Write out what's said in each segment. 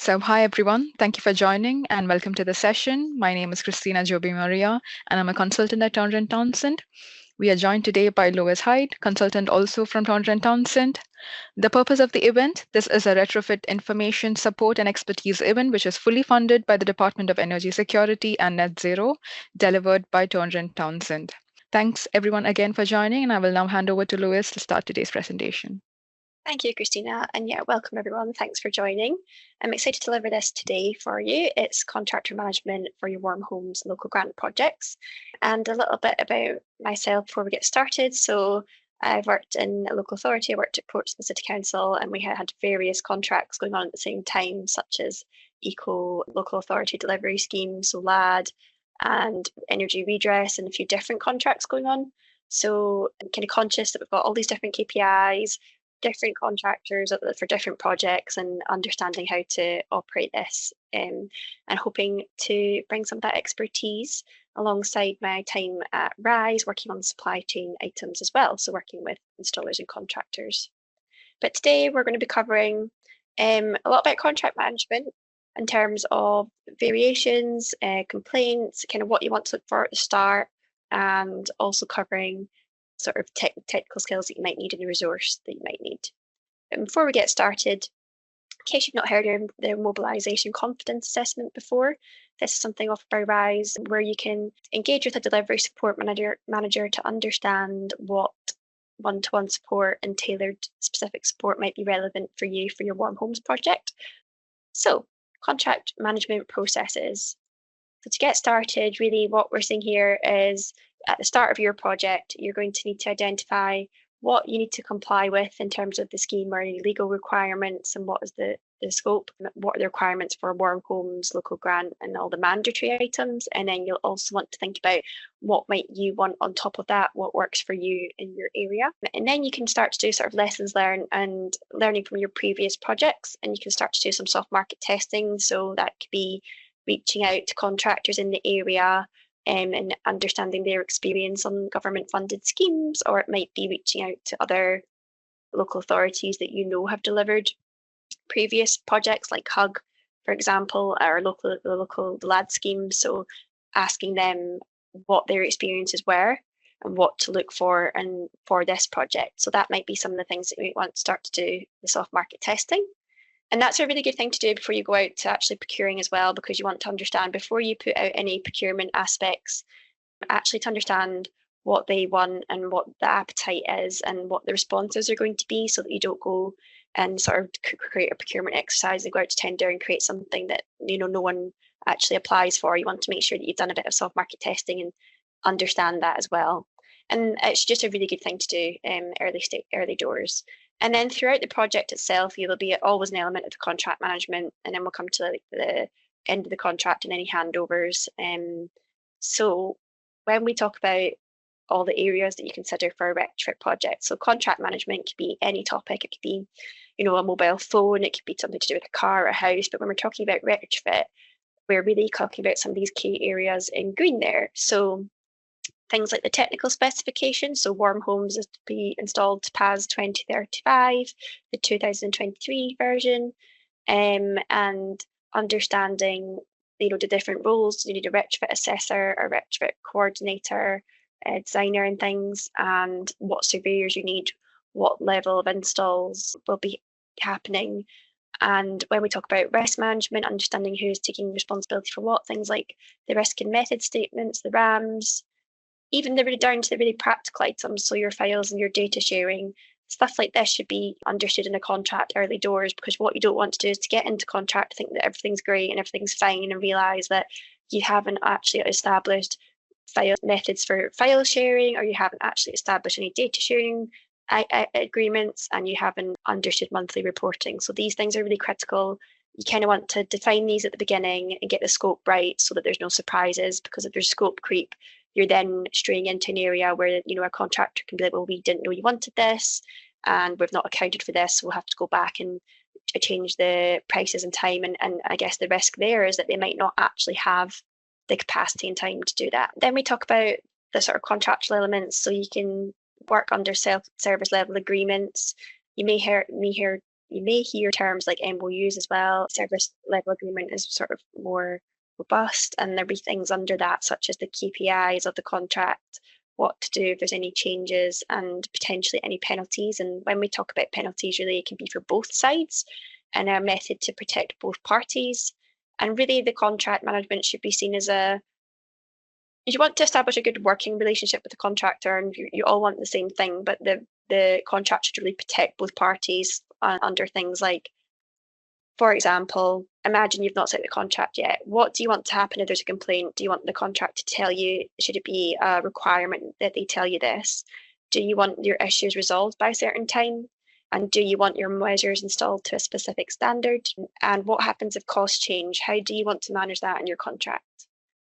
Hi everyone. Thank you for joining and welcome to the session. My name is Christina Joby Maria and I'm a consultant at Turner& Townsend. We are joined today by Lois Hyde, consultant also from Turner& Townsend. The purpose of the event, this is a retrofit information support and expertise event which is fully funded by the Department of Energy Security and Net Zero, delivered by Turner& Townsend. Thanks everyone again for joining, and I will now hand over to Lois to start today's presentation. Thank you, Christina. And yeah, welcome everyone. Thanks for joining. I'm excited to deliver this today for you. It's contractor management for your warm homes local grant projects. And a little bit about myself before we get started. So I've worked in a local authority, I worked at Portsmouth City Council, and we had various contracts going on at the same time, such as Eco Local Authority Delivery Scheme, so LAD, and Energy Redress, and a few different contracts going on. So I'm kind of conscious that we've got all these different KPIs, different contractors for different projects, and understanding how to operate this, and hoping to bring some of that expertise alongside my time at Rise, working on supply chain items as well, so working with installers and contractors. But today we're going to be covering a lot about contract management in terms of variations, complaints, kind of what you want to look for at the start, and also covering sort of technical skills that you might need and the resource that you might need. And before we get started, in case you've not heard of the mobilisation confidence assessment before, this is something offered by Rise where you can engage with a delivery support manager to understand what one-to-one support and tailored specific support might be relevant for you for your warm homes project. So, contract management processes. So to get started, really what we're seeing here is at the start of your project, you're going to need to identify what you need to comply with in terms of the scheme or any legal requirements, and what is the scope, what are the requirements for warm homes, local grant, and all the mandatory items. And then you'll also want to think about what might you want on top of that, what works for you in your area. And then you can start to do sort of lessons learned and learning from your previous projects, and you can start to do some soft market testing. So that could be reaching out to contractors in the area and understanding their experience on government funded schemes, or it might be reaching out to other local authorities that you know have delivered previous projects like HUG, for example, or the local LAD scheme. So asking them what their experiences were and what to look for and for this project. So that might be some of the things that we want to start to do, the soft market testing. And that's a really good thing to do before you go out to actually procuring as well, because you want to understand before you put out any procurement aspects, actually to understand what they want and what the appetite is and what the responses are going to be, so that you don't go and sort of create a procurement exercise and go out to tender and create something that no one actually applies for. You want to make sure that you've done a bit of soft market testing and understand that as well. And it's just a really good thing to do early doors. And then throughout the project itself, there'll be always an element of the contract management, and then we'll come to the end of the contract and any handovers. So when we talk about all the areas that you consider for a retrofit project, so contract management could be any topic. It could be, a mobile phone. It could be something to do with a car or a house. But when we're talking about retrofit, we're really talking about some of these key areas in green there. So things like the technical specifications, so warm homes is to be installed to PAS 2035, the 2023 version, and understanding, the different roles. You need a retrofit assessor, a retrofit coordinator, a designer and things, and what surveyors you need, what level of installs will be happening. And when we talk about risk management, understanding who's taking responsibility for what, things like the risk and method statements, the RAMs, even down to the really practical items, so your files and your data sharing, stuff like this should be understood in a contract early doors, because what you don't want to do is to get into contract, think that everything's great and everything's fine, and realise that you haven't actually established methods for file sharing, or you haven't actually established any data sharing agreements, and you haven't understood monthly reporting. So these things are really critical. You kind of want to define these at the beginning and get the scope right, so that there's no surprises, because if there's scope creep, you're then straying into an area where a contractor can be like, well, we didn't know you wanted this and we've not accounted for this, so we'll have to go back and change the prices and time. And I guess the risk there is that they might not actually have the capacity and time to do that. Then we talk about the sort of contractual elements, so you can work under service level agreements. You may hear me here You may hear terms like MOUs as well. Service level agreement is sort of more robust, and there'll be things under that, such as the KPIs of the contract, what to do if there's any changes, and potentially any penalties. And when we talk about penalties, really, it can be for both sides and a method to protect both parties. And really, the contract management should be seen as you want to establish a good working relationship with the contractor, and you all want the same thing, but the contract should really protect both parties under things like, for example, imagine you've not signed the contract yet. What do you want to happen if there's a complaint? Do you want the contract to tell you? Should it be a requirement that they tell you this? Do you want your issues resolved by a certain time? And do you want your measures installed to a specific standard? And what happens if costs change? How do you want to manage that in your contract?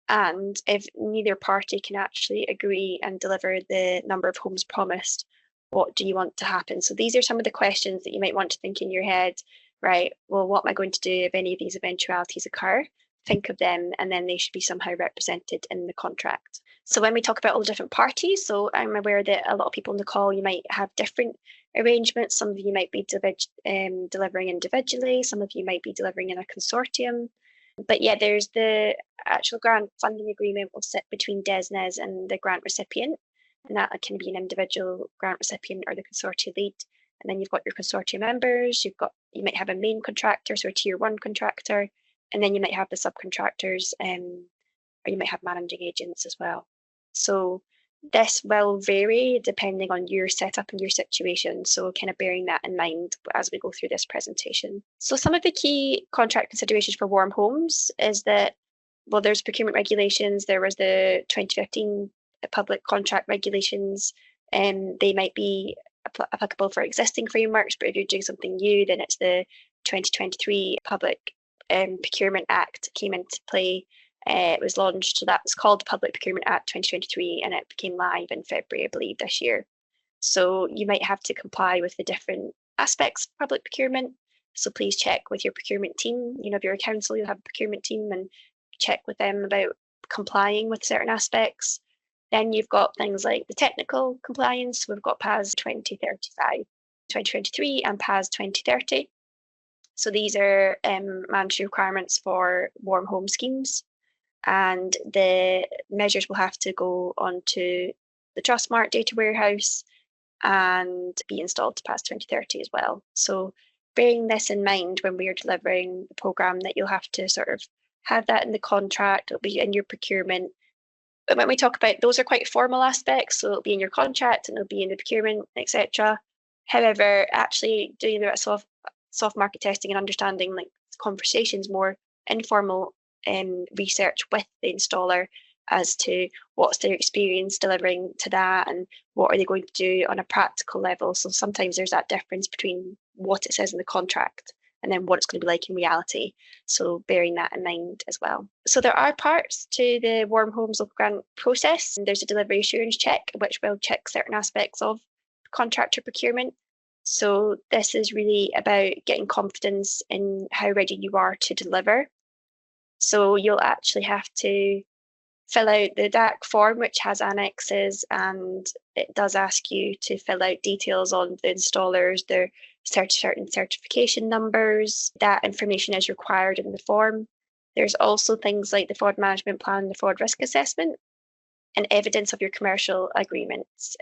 And if neither party can actually agree and deliver the number of homes promised, what do you want to happen? So these are some of the questions that you might want to think in your head, right? Well, what am I going to do if any of these eventualities occur? Think of them, and then they should be somehow represented in the contract. So when we talk about all the different parties, so I'm aware that a lot of people on the call, you might have different arrangements. Some of you might be delivering individually, some of you might be delivering in a consortium. But yeah, there's the actual grant funding agreement will sit between DESNZ and the grant recipient, and that can be an individual grant recipient or the consortium lead. And then you've got your consortium members, you might have a main contractor, so a tier 1 contractor, and then you might have the subcontractors, or you might have managing agents as well. So this will vary depending on your setup and your situation, so kind of bearing that in mind as we go through this presentation. So some of the key contract considerations for warm homes is that, well, there's procurement regulations, there was the 2015 public contract regulations, and they might be applicable for existing frameworks, but if you're doing something new, then it's the 2023 Public Procurement Act came into play. It was launched, so that was called Public Procurement Act 2023, and it became live in February, I believe, this year. So you might have to comply with the different aspects of public procurement. So please check with your procurement team. You know, if you're a council, you'll have a procurement team, and check with them about complying with certain aspects. Then you've got things like the technical compliance. We've got PAS 2035, 2023, and PAS 2030. So these are mandatory requirements for warm home schemes, and the measures will have to go onto the Trustmark data warehouse and be installed to PAS 2030 as well. So bearing this in mind when we are delivering the programme, that you'll have to sort of have that in the contract, it'll be in your procurement. But when we talk about, those are quite formal aspects, so it'll be in your contract and it'll be in the procurement, etc. However, actually doing the soft market testing and understanding like conversations, more informal research with the installer as to what's their experience delivering to that and what are they going to do on a practical level. So sometimes there's that difference between what it says in the contract and then what it's going to be like in reality. So bearing that in mind as well. So there are parts to the Warm Homes Local Grant process. There's a delivery assurance check, which will check certain aspects of contractor procurement. So this is really about getting confidence in how ready you are to deliver. So you'll actually have to fill out the DAC form, which has annexes, and it does ask you to fill out details on the installers, their certain certification numbers. That information is required in the form. There's also things like the fraud management plan, the fraud risk assessment, and evidence of your commercial agreements.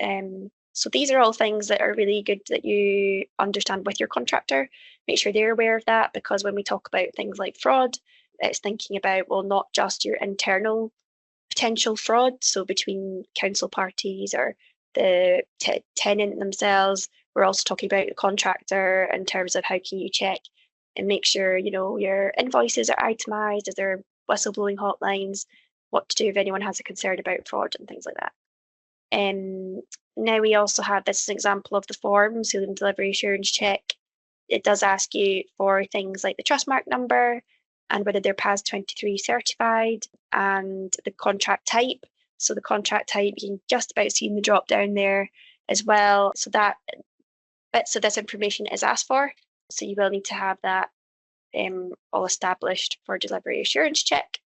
So these are all things that are really good that you understand with your contractor. Make sure they're aware of that, because when we talk about things like fraud, it's thinking about, well, not just your internal potential fraud, so between council parties or the tenant themselves. We're also talking about the contractor in terms of how can you check and make sure, you know, your invoices are itemised, is there whistleblowing hotlines, what to do if anyone has a concern about fraud and things like that. Now we also have, this is an example of the form, so the delivery assurance check. It does ask you for things like the Trustmark number and whether they're PAS 23 certified, and the contract type. So the contract type, you can just about see in the drop down there as well. So that bits of this information is asked for. So you will need to have that all established for delivery assurance check.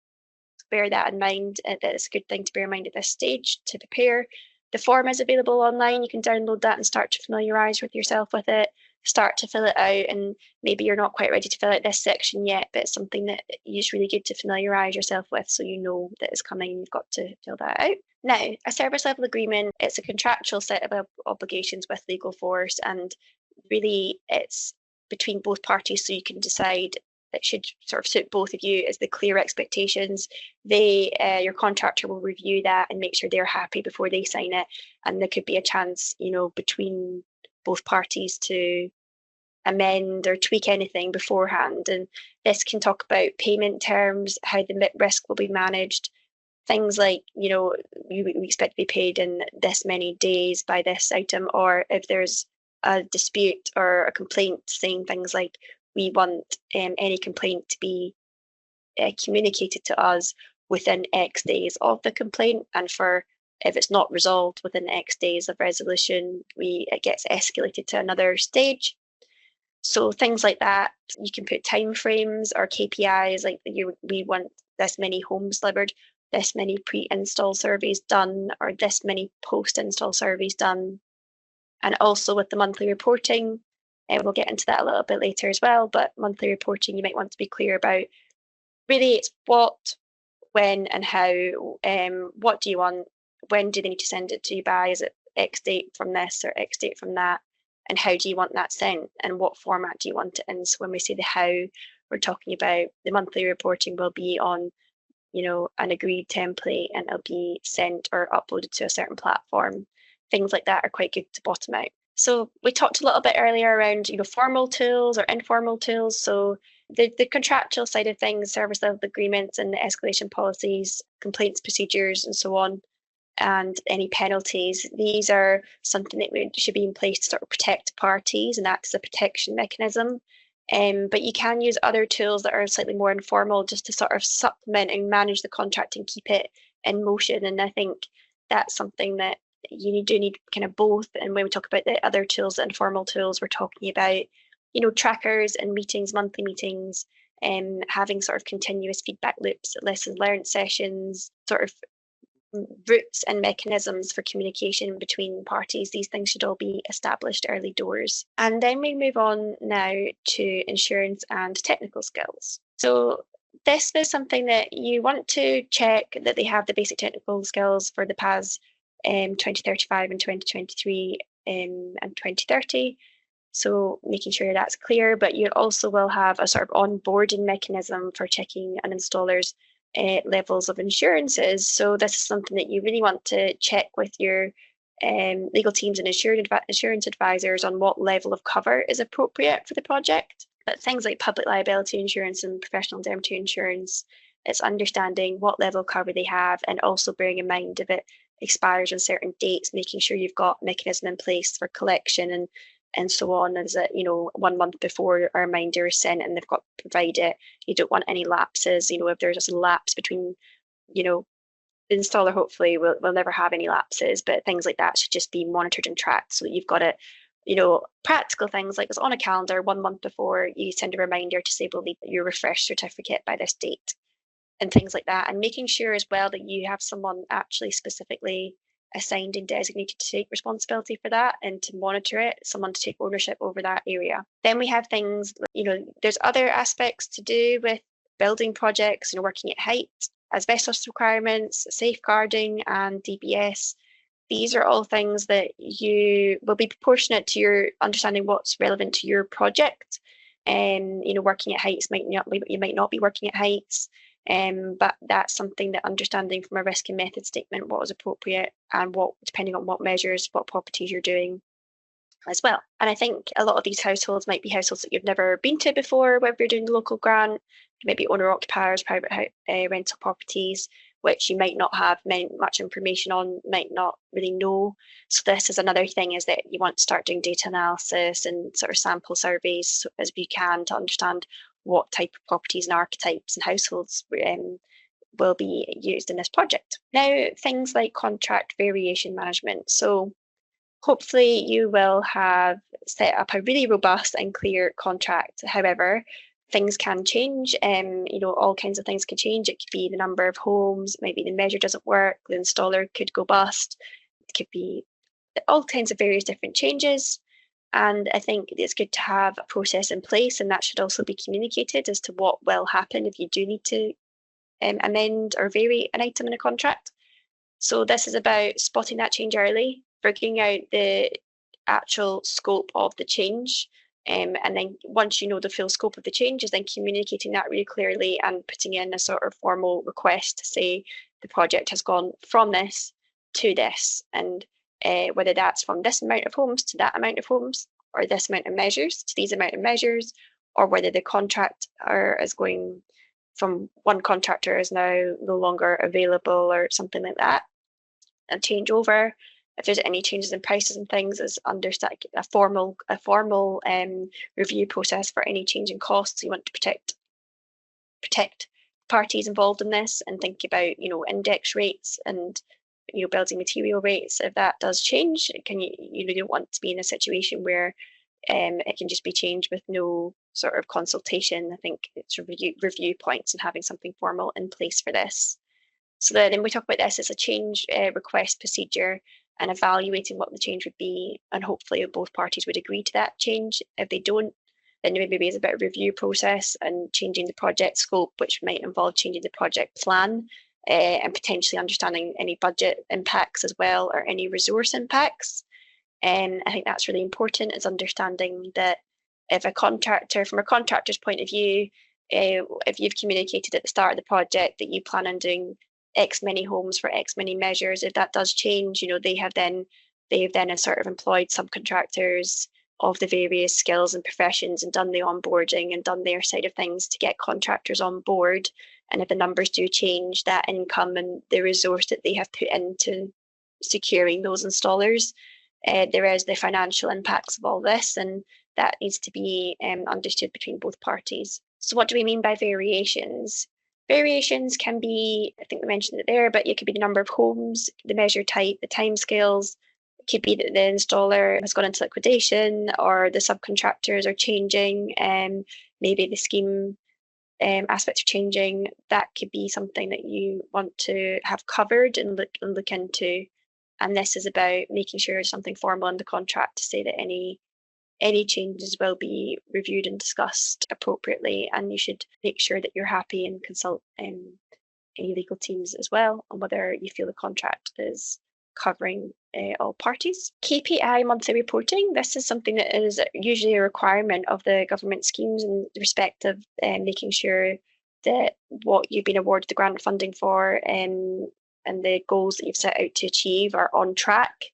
So bear that in mind. It's a good thing to bear in mind at this stage to prepare. The form is available online. You can download that and start to familiarise yourself with it. start to fill it out, and maybe you're not quite ready to fill out this section yet, but it's something that it's really good to familiarise yourself with so you know that it's coming and you've got to fill that out. Now, a service level agreement, it's a contractual set of obligations with legal force, and really it's between both parties, so you can decide it should sort of suit both of you as the clear expectations. Your contractor will review that and make sure they're happy before they sign it, and there could be a chance, between both parties to amend or tweak anything beforehand. And this can talk about payment terms, how the risk will be managed, things like, we expect to be paid in this many days by this item, or if there's a dispute or a complaint, saying things like, we want any complaint to be communicated to us within X days of the complaint, and if it's not resolved within X days of resolution, it gets escalated to another stage. So things like that. You can put timeframes or KPIs, like we want this many homes delivered, this many pre-install surveys done, or this many post-install surveys done. And also with the monthly reporting, we'll get into that a little bit later as well, but monthly reporting, you might want to be clear about, really it's what, when and how. What do you want? When do they need to send it to you by? Is it X date from this or X date from that? And how do you want that sent? And what format do you want it in? So when we say the how, we're talking about the monthly reporting will be on, an agreed template, and it'll be sent or uploaded to a certain platform. Things like that are quite good to bottom out. So we talked a little bit earlier around, formal tools or informal tools. So the contractual side of things, service level agreements and the escalation policies, complaints procedures, and so on, and any penalties. These are something that should be in place to sort of protect parties and act as a protection mechanism. But you can use other tools that are slightly more informal just to sort of supplement and manage the contract and keep it in motion. And I think that's something that you do need kind of both. And when we talk about the other tools, the informal tools, we're talking about, trackers and meetings, monthly meetings, having sort of continuous feedback loops, lessons learned sessions, sort of routes and mechanisms for communication between parties. These things should all be established early doors. And then we move on now to insurance and technical skills. So this is something that you want to check that they have the basic technical skills for the PAS 2035 and 2023 and 2030. So making sure that's clear, but you also will have a sort of onboarding mechanism for checking an installer's levels of insurances. So this is something that you really want to check with your legal teams and insurance advisors on what level of cover is appropriate for the project. But things like public liability insurance and professional indemnity insurance, it's understanding what level of cover they have, and also bearing in mind if it expires on certain dates, making sure you've got a mechanism in place for collection and so on. Is it, 1 month before a reminder is sent and they've got to provide it. You don't want any lapses. If there's just a lapse between, the installer hopefully will never have any lapses, but things like that should just be monitored and tracked so that you've got it. Practical things like it's on a calendar 1 month before you send a reminder to say we'll need your refresh certificate by this date, and things like that. And making sure as well that you have someone actually specifically assigned and designated to take responsibility for that and to monitor it, someone to take ownership over that area. Then we have things, there's other aspects to do with building projects, working at height, asbestos requirements, safeguarding, and DBS. These are all things that you will be proportionate to your understanding what's relevant to your project. Working at heights you might not be working at heights. But that's something that understanding from a risk and method statement what is appropriate and what, depending on what measures, what properties you're doing as well. And I think a lot of these households might be households that you've never been to before, whether you're doing the local grant, maybe owner occupiers, private rental properties, which you might not have much information on, might not really know. So this is another thing, is that you want to start doing data analysis and sort of sample surveys as you can to understand what type of properties and archetypes and households will be used in this project. Now, things like contract variation management. So hopefully you will have set up a really robust and clear contract. However, things can change. All kinds of things can change. It could be the number of homes, maybe the measure doesn't work, the installer could go bust. It could be all kinds of various different changes. And I think it's good to have a process in place, and that should also be communicated as to what will happen if you do need to amend or vary an item in a contract. So this is about spotting that change early, figuring out the actual scope of the change. And then once you know the full scope of the changes, then communicating that really clearly and putting in a sort of formal request to say the project has gone from this to this, and whether that's from this amount of homes to that amount of homes, or this amount of measures to these amount of measures, or whether the contract is going from one contractor is now no longer available or something like that, and change over. If there's any changes in prices and things, is understand a formal review process for any change in costs. You want to protect parties involved in this and think about index rates and building material rates. If that does change, you don't want to be in a situation where it can just be changed with no sort of consultation. I think it's review points and having something formal in place for this. So then we talk about this as a change request procedure and evaluating what the change would be, and hopefully both parties would agree to that change. If they don't, then maybe it's a bit of a review process and changing the project scope, which might involve changing the project plan and potentially understanding any budget impacts as well, or any resource impacts. And I think that's really important, is understanding that if from a contractor's point of view, if you've communicated at the start of the project that you plan on doing X many homes for X many measures, if that does change, they've then sort of employed subcontractors of the various skills and professions and done the onboarding and done their side of things to get contractors on board. And if the numbers do change, that income and the resource that they have put into securing those installers, there is the financial impacts of all this, and that needs to be understood between both parties. So what do we mean by variations? Variations can be, I think we mentioned it there, but it could be the number of homes, the measure type, the timescales. It could be that the installer has gone into liquidation, or the subcontractors are changing, maybe the scheme aspects are changing. That could be something that you want to have covered and look into. And this is about making sure there's something formal in the contract to say that any changes will be reviewed and discussed appropriately, and you should make sure that you're happy and consult any legal teams as well on whether you feel the contract is covering all parties. KPI monthly reporting. This is something that is usually a requirement of the government schemes in respect of making sure that what you've been awarded the grant funding for and the goals that you've set out to achieve are on track.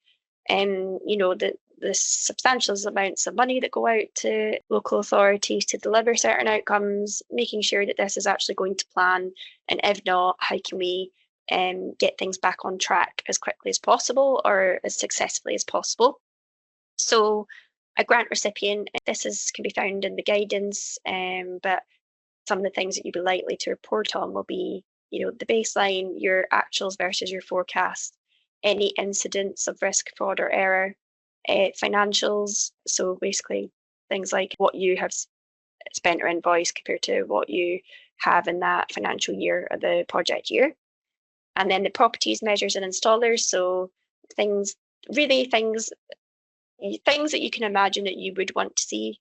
And the substantial amounts of money that go out to local authorities to deliver certain outcomes, making sure that this is actually going to plan, and if not, how can we get things back on track as quickly as possible or as successfully as possible. So a grant recipient, can be found in the guidance, but some of the things that you'd be likely to report on will be, the baseline, your actuals versus your forecast, any incidents of risk, fraud or error, financials, so basically things like what you have spent or invoiced compared to what you have in that financial year or the project year. And then the properties, measures and installers, so things that you can imagine that you would want to see,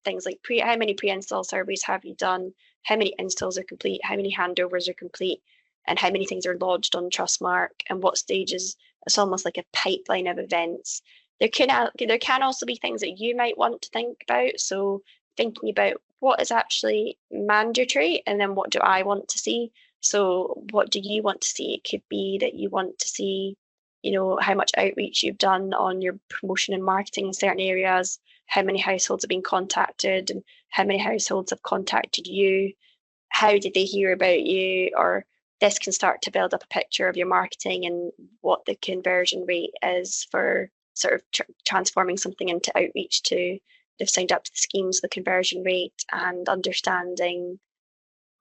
things like how many pre-install surveys have you done, how many installs are complete, how many handovers are complete, and how many things are lodged on Trustmark, and what stages. It's almost like a pipeline of events. There can also be things that you might want to think about. So thinking about what is actually mandatory, and then what do I want to see? So what do you want to see? It could be that you want to see, how much outreach you've done on your promotion and marketing in certain areas, how many households have been contacted, and how many households have contacted you, how did they hear about you, or this can start to build up a picture of your marketing and what the conversion rate is for sort of transforming something into outreach to they've signed up to the schemes, the conversion rate, and understanding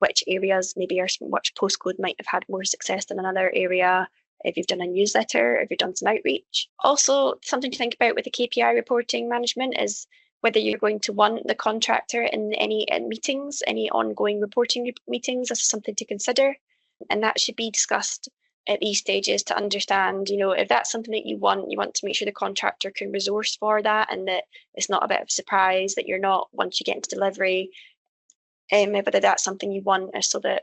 which areas which postcode might have had more success than another area, if you've done a newsletter, if you've done some outreach. Also, something to think about with the KPI reporting management is whether you're going to want the contractor in any meetings, any ongoing reporting meetings. This is something to consider, and that should be discussed at these stages to understand, if that's something that you want to make sure the contractor can resource for that, and that it's not a bit of a surprise that you're not, once you get into delivery, whether that's something you want, so that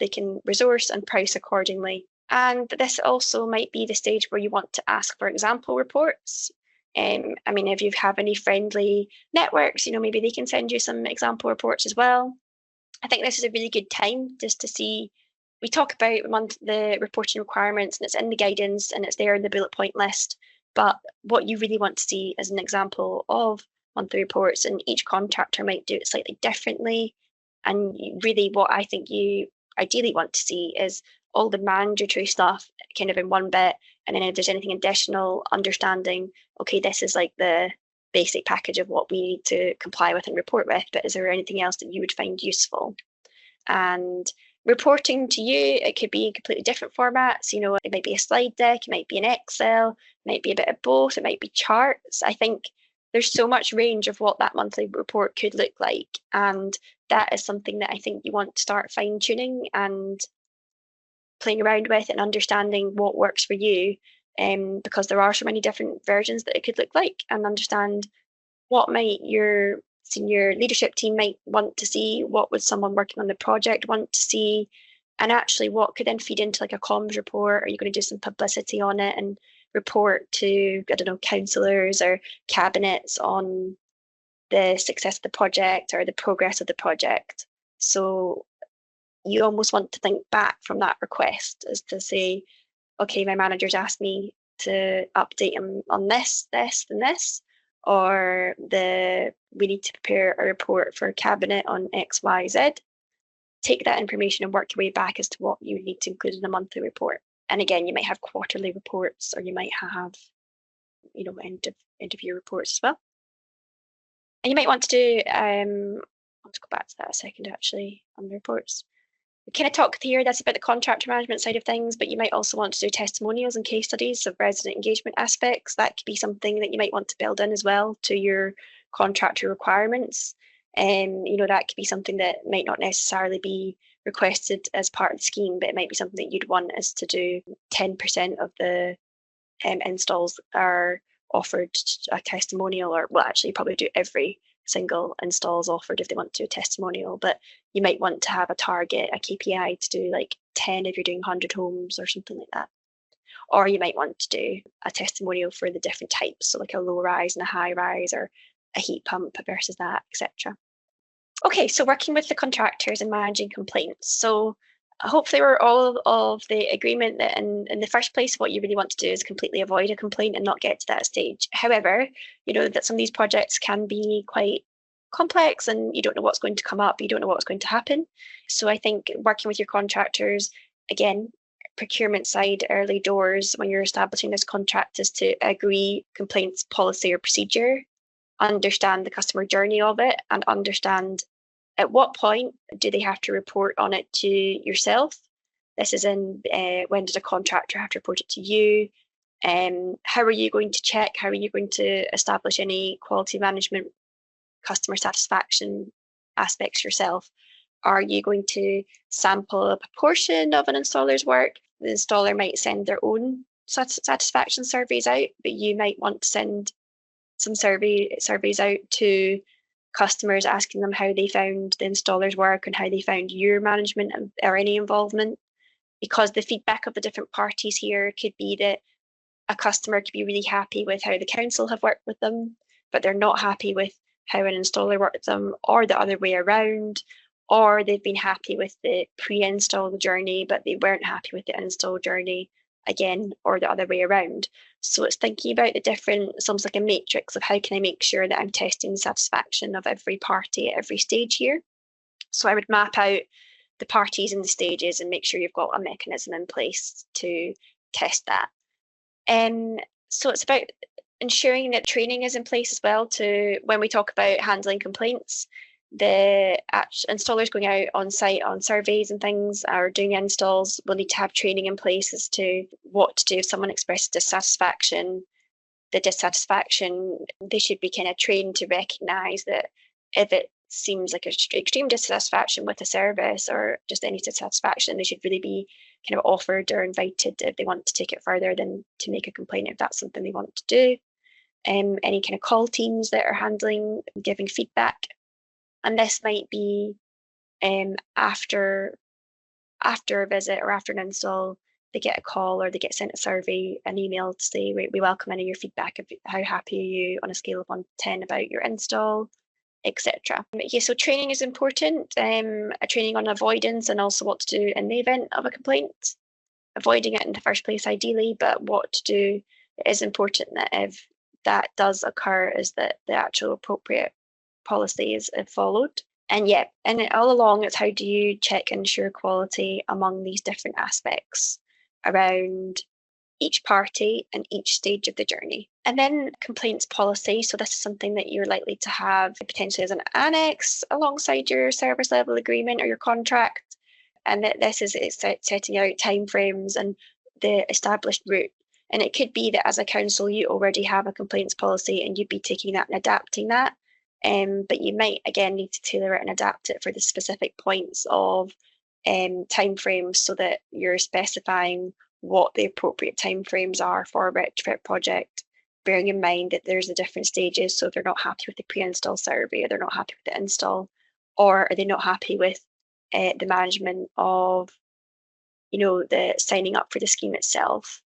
they can resource and price accordingly. And this also might be the stage where you want to ask for example reports. If you have any friendly networks, maybe they can send you some example reports as well. I think this is a really good time just to see. We talk about the reporting requirements, and it's in the guidance and it's there in the bullet point list. But what you really want to see is an example of monthly reports, and each contractor might do it slightly differently. And really, what I think you ideally want to see is all the mandatory stuff kind of in one bit, and then if there's anything additional, understanding, okay, this is like the basic package of what we need to comply with and report with, but is there anything else that you would find useful? And reporting to you, it could be in completely different formats. It might be a slide deck, it might be an Excel, it might be a bit of both, it might be charts. I think there's so much range of what that monthly report could look like. And that is something that I think you want to start fine tuning and playing around with and understanding what works for you, because there are so many different versions that it could look like, and understand what might your senior leadership team might want to see, what would someone working on the project want to see, and actually what could then feed into like a comms report. Are you going to do some publicity on it and report to, I don't know, councillors or cabinets on the success of the project or the progress of the project? So you almost want to think back from that request as to say, okay, my manager's asked me to update him on this, this, and this, or we need to prepare a report for cabinet on X, Y, Z. Take that information and work your way back as to what you need to include in a monthly report. And again, you might have quarterly reports, or you might have, end of year reports as well. And you might want to do, let's go back to that a second actually, on the reports. We kind of talked here, that's about the contractor management side of things, but you might also want to do testimonials and case studies of resident engagement aspects. That could be something that you might want to build in as well to your contractor requirements. That could be something that might not necessarily be requested as part of the scheme, but it might be something that you'd want us to do. 10% of the installs are offered a testimonial, or well, actually probably do every single installs offered if they want to do a testimonial, but you might want to have a target, a KPI to do like 10 if you're doing 100 homes or something like that. Or you might want to do a testimonial for the different types, so like a low rise and a high rise, or a heat pump versus that, etc. Okay, so working with the contractors and managing complaints. So hopefully we're all of the agreement that in the first place, what you really want to do is completely avoid a complaint and not get to that stage. However, that some of these projects can be quite complex and you don't know what's going to come up, you don't know what's going to happen. So I think working with your contractors, again, procurement side, early doors, when you're establishing this contract, is to agree complaints policy or procedure, understand the customer journey of it, and understand at what point do they have to report on it to yourself. This is in when does a contractor have to report it to you? How are you going to check? How are you going to establish any quality management, customer satisfaction aspects yourself? Are you going to sample a proportion of an installer's work? The installer might send their own satisfaction surveys out, but you might want to send some surveys out to customers asking them how they found the installer's work and how they found your management or any involvement. Because the feedback of the different parties here could be that a customer could be really happy with how the council have worked with them, but they're not happy with how an installer worked with them, or the other way around, or they've been happy with the pre-install journey, but they weren't happy with the install journey again, or the other way around. So it's thinking about the different, it's almost like a matrix of how can I make sure that I'm testing the satisfaction of every party at every stage here. So I would map out the parties and the stages and make sure you've got a mechanism in place to test that. So it's about ensuring that training is in place as well to, when we talk about handling complaints, the installers going out on site on surveys and things or doing installs will need to have training in place as to what to do if someone expresses dissatisfaction. The dissatisfaction, they should be kind of trained to recognise that if it seems like extreme dissatisfaction with a service or just any dissatisfaction, they should really be kind of offered or invited if they want to take it further than to make a complaint if that's something they want to do. Any kind of call teams that are handling giving feedback, and this might be after a visit or after an install, they get a call or they get sent a survey, an email to say, we welcome any of your feedback. How happy are you on a scale of 1 to 10 about your install, etc. Yeah, so training is important. A training on avoidance and also what to do in the event of a complaint. Avoiding it in the first place, ideally, but what to do. It is important that if that does occur, is that the actual appropriate policy is followed. And yeah, and all along, it's how do you check and ensure quality among these different aspects around each party and each stage of the journey. And then complaints policy. So this is something that you're likely to have potentially as an annex alongside your service level agreement or your contract. And that this is setting out timeframes and the established route. And it could be that as a council, you already have a complaints policy and you'd be taking that and adapting that. But you might, again, need to tailor it and adapt it for the specific points of timeframes so that you're specifying what the appropriate timeframes are for a retrofit project, bearing in mind that there's the different stages. So if they're not happy with the pre-install survey, or they're not happy with the install, or are they not happy with the management of, the signing up for the scheme itself,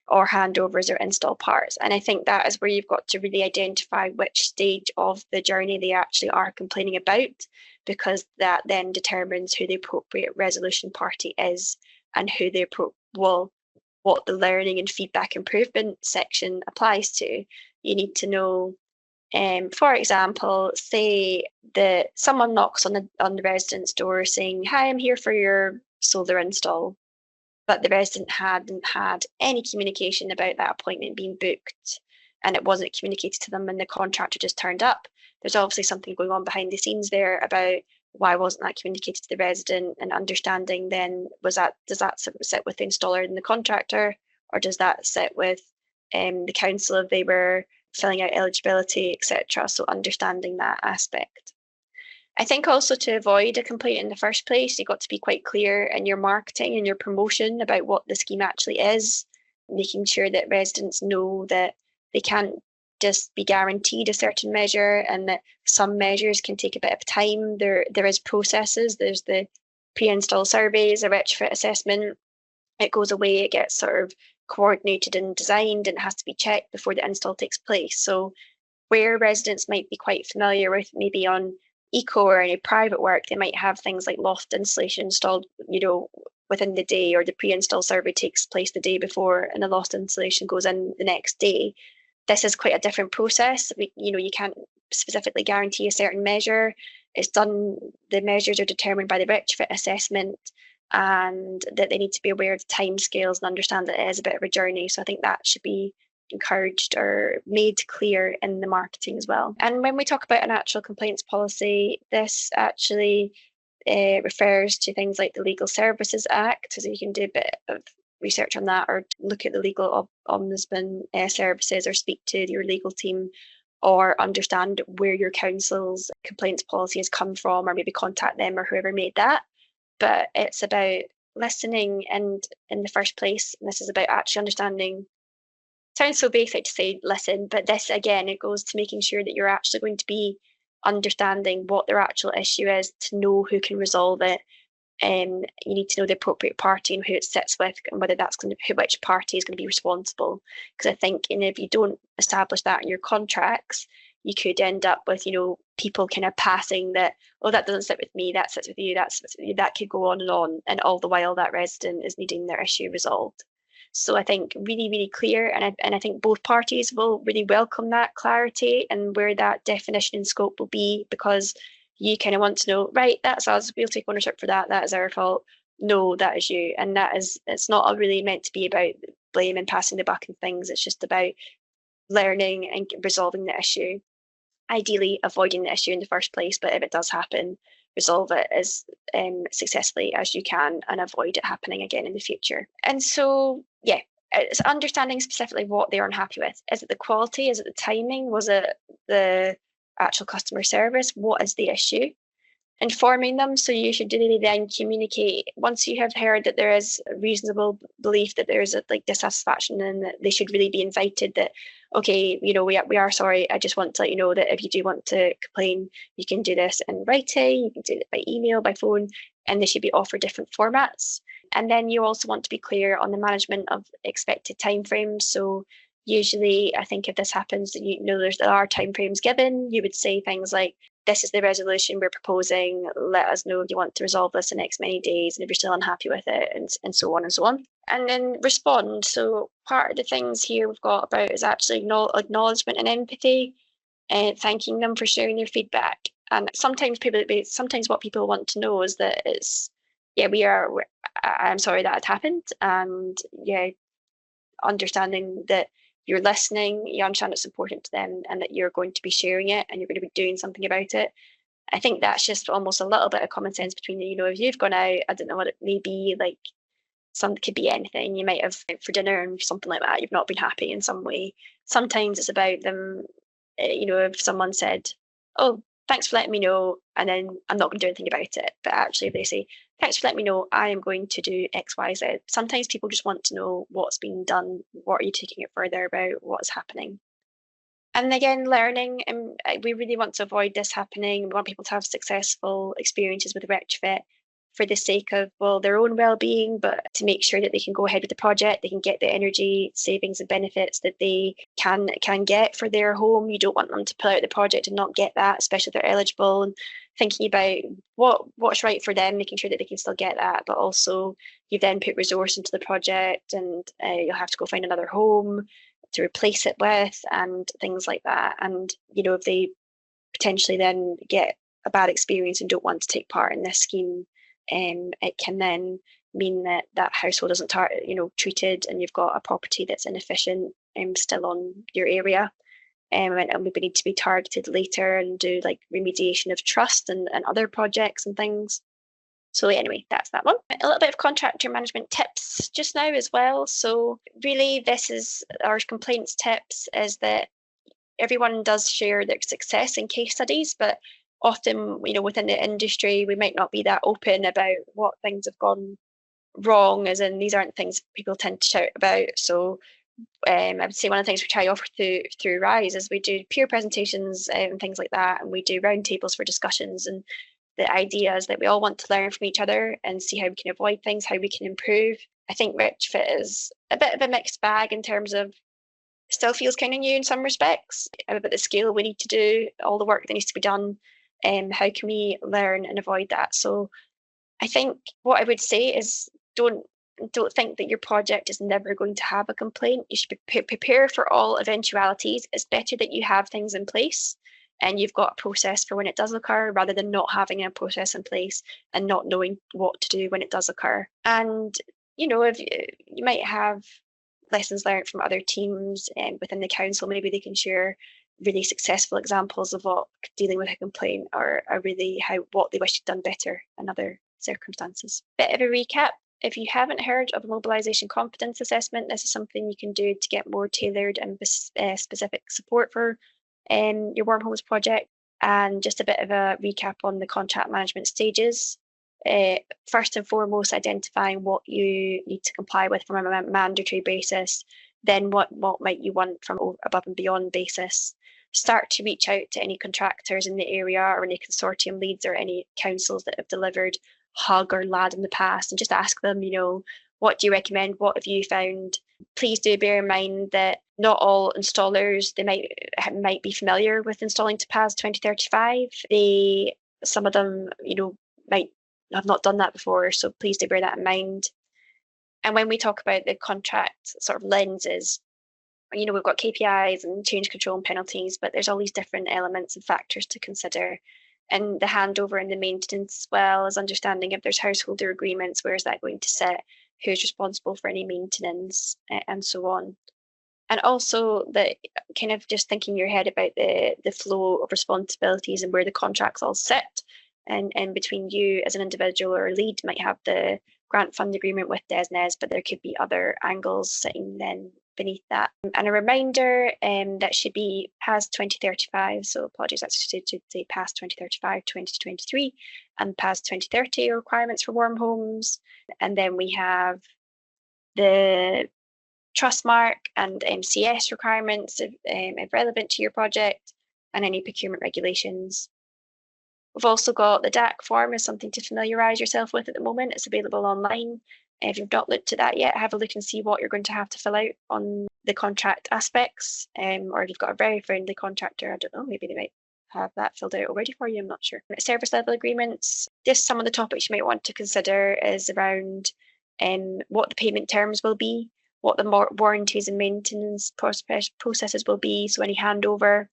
or handovers or install parts. And I think that is where you've got to really identify which stage of the journey they actually are complaining about, because that then determines who the appropriate resolution party is and who the what the learning and feedback improvement section applies to. You need to know, for example, say that someone knocks on the resident's door saying, "Hi, I'm here for your solar install," but the resident hadn't had any communication about that appointment being booked, and it wasn't communicated to them when the contractor just turned up. There's obviously something going on behind the scenes there about why wasn't that communicated to the resident, and understanding then does that sit with the installer and the contractor, or does that sit with the council if they were filling out eligibility, etc. So understanding that aspect. I think also to avoid a complaint in the first place, you've got to be quite clear in your marketing and your promotion about what the scheme actually is, making sure that residents know that they can't just be guaranteed a certain measure, and that some measures can take a bit of time. There is processes. There's the pre-install surveys, a retrofit assessment. It goes away, it gets sort of coordinated and designed, and it has to be checked before the install takes place. So where residents might be quite familiar with maybe on eco or any private work, they might have things like loft insulation installed, within the day, or the pre-install survey takes place the day before and the loft insulation goes in the next day. This is quite a different process. You can't specifically guarantee a certain measure. It's done, the measures are determined by the retrofit assessment, and that they need to be aware of the timescales and understand that it is a bit of a journey. So I think that should be encouraged or made clear in the marketing as well. And when we talk about an actual complaints policy, this actually refers to things like the Legal Services Act, so you can do a bit of research on that, or look at the legal ombudsman services, or speak to your legal team, or understand where your council's complaints policy has come from, or maybe contact them or whoever made that. But it's about listening and in the first place, and this is about actually understanding. Sounds so basic to say listen, but this again, it goes to making sure that you're actually going to be understanding what their actual issue is to know who can resolve it. You need to know the appropriate party and who it sits with, and whether that's going to, which party is going to be responsible. Because I think, if you don't establish that in your contracts, you could end up with, people kind of passing that, oh, that doesn't sit with me, that sits with you, that sits with you. That could go on, and all the while that resident is needing their issue resolved. So I think really, really clear, and I think both parties will really welcome that clarity and where that definition and scope will be, because you kind of want to know, right, that's us, we'll take ownership for that, that is our fault. No, that is you. And it's not really meant to be about blame and passing the buck and things. It's just about learning and resolving the issue, ideally avoiding the issue in the first place, but if it does happen, resolve it as successfully as you can and avoid it happening again in the future. And so, yeah, it's understanding specifically what they're unhappy with. Is it the quality? Is it the timing? Was it the actual customer service, what is the issue? Informing them. So you should really then communicate once you have heard that there is a reasonable belief that there is a dissatisfaction and that they should really be invited, that okay, we are sorry, I just want to let you know that if you do want to complain, you can do this in writing, you can do it by email, by phone, and they should be offered different formats. And then you also want to be clear on the management of expected timeframes. So usually, I think if this happens, there are timeframes given. You would say things like, this is the resolution we're proposing. Let us know if you want to resolve this in X many days and if you're still unhappy with it, and so on and so on. And then respond. So part of the things here we've got about is actually acknowledgement and empathy, and thanking them for sharing their feedback. And sometimes what people want to know is that I'm sorry that had happened, and understanding that you're listening, you understand it's important to them, and that you're going to be sharing it and you're going to be doing something about it. I think that's just almost a little bit of common sense between, if you've gone out, I don't know what it may be, like could be anything. You might have for dinner and something like that, you've not been happy in some way. Sometimes it's about them, if someone said, oh, thanks for letting me know, and then I'm not going to do anything about it. But actually, if they say, thanks for letting me know, I am going to do X, Y, Z. Sometimes people just want to know what's being done, what are you taking it further about, what's happening. And again, learning, and we really want to avoid this happening. We want people to have successful experiences with retrofit for the sake of, their own well-being, but to make sure that they can go ahead with the project, they can get the energy savings and benefits that they can get for their home. You don't want them to pull out the project and not get that, especially if they're eligible, and thinking about what's right for them, making sure that they can still get that, but also you then put resource into the project, and you'll have to go find another home to replace it with and things like that. And, if they potentially then get a bad experience and don't want to take part in this scheme, it can then mean that that household isn't treated, and you've got a property that's inefficient still on your area, and maybe need to be targeted later and do like remediation of trust and other projects and things. So anyway, that's that one. A little bit of contractor management tips just now as well. So really, this is our complaints tips, is that everyone does share their success in case studies, but often, within the industry, we might not be that open about what things have gone wrong, as in these aren't things people tend to shout about. So I would say one of the things we try to offer through Rise is we do peer presentations and things like that, and we do roundtables for discussions. And the idea is that we all want to learn from each other and see how we can avoid things, how we can improve. I think retrofit is a bit of a mixed bag in terms of still feels kind of new in some respects, about the scale we need to do, all the work that needs to be done, and how can we learn and avoid that. So I think what I would say is don't think that your project is never going to have a complaint. You should prepare for all eventualities. It's better that you have things in place and you've got a process for when it does occur, rather than not having a process in place and not knowing what to do when it does occur. And if you might have lessons learned from other teams within the council, maybe they can share really successful examples of what dealing with a complaint or really what they wish you'd done better in other circumstances. Bit of a recap. If you haven't heard of a mobilisation confidence assessment, this is something you can do to get more tailored and specific support for your warm homes project. And just a bit of a recap on the contract management stages. First and foremost, identifying what you need to comply with from a mandatory basis, then what might you want from above and beyond basis. Start to reach out to any contractors in the area or any consortium leads or any councils that have delivered HUG or LAD in the past, and just ask them, what do you recommend? What have you found? Please do bear in mind that not all installers, they might be familiar with installing to PAS 2035. Some of them, might have not done that before, so please do bear that in mind. And when we talk about the contract sort of lenses, we've got KPIs and change control and penalties, but there's all these different elements and factors to consider. And the handover and the maintenance, as well as understanding if there's householder agreements, where is that going to sit, who's responsible for any maintenance, and so on. And also the kind of just thinking in your head about the flow of responsibilities and where the contracts all sit. And between you as an individual or a lead might have the grant fund agreement with DESNZ, but there could be other angles sitting then beneath that. And a reminder that should be past 2035, so apologies, that's to say past 2035, 2023, and past 2030 requirements for warm homes. And then we have the Trustmark and MCS requirements if relevant to your project, and any procurement regulations. We've also got the DAC form as something to familiarise yourself with at the moment. It's available online. If you've not looked at that yet, have a look and see what you're going to have to fill out on the contract aspects. Or if you've got a very friendly contractor, I don't know, maybe they might have that filled out already for you, I'm not sure. Service level agreements, just some of the topics you might want to consider is around what the payment terms will be, what the warranties and maintenance processes will be, so any handover,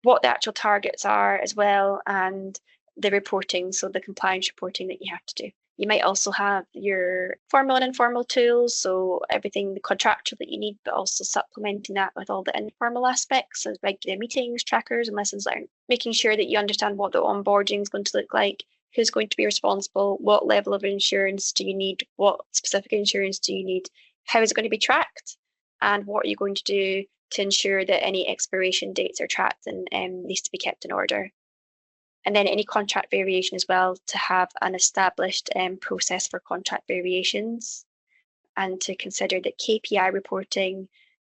what the actual targets are as well, and the reporting, so the compliance reporting that you have to do. You might also have your formal and informal tools, so everything, the contractual that you need, but also supplementing that with all the informal aspects, so regular meetings, trackers, and lessons learned. Making sure that you understand what the onboarding is going to look like, who's going to be responsible, what level of insurance do you need, what specific insurance do you need, how is it going to be tracked, and what are you going to do to ensure that any expiration dates are tracked and needs to be kept in order. And then any contract variation as well, to have an established process for contract variations, and to consider the KPI reporting,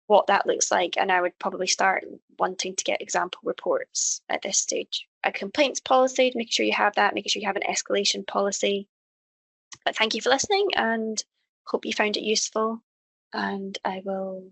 what that looks like. And I would probably start wanting to get example reports at this stage. A complaints policy, make sure you have that, making sure you have an escalation policy. But thank you for listening, and hope you found it useful. And I will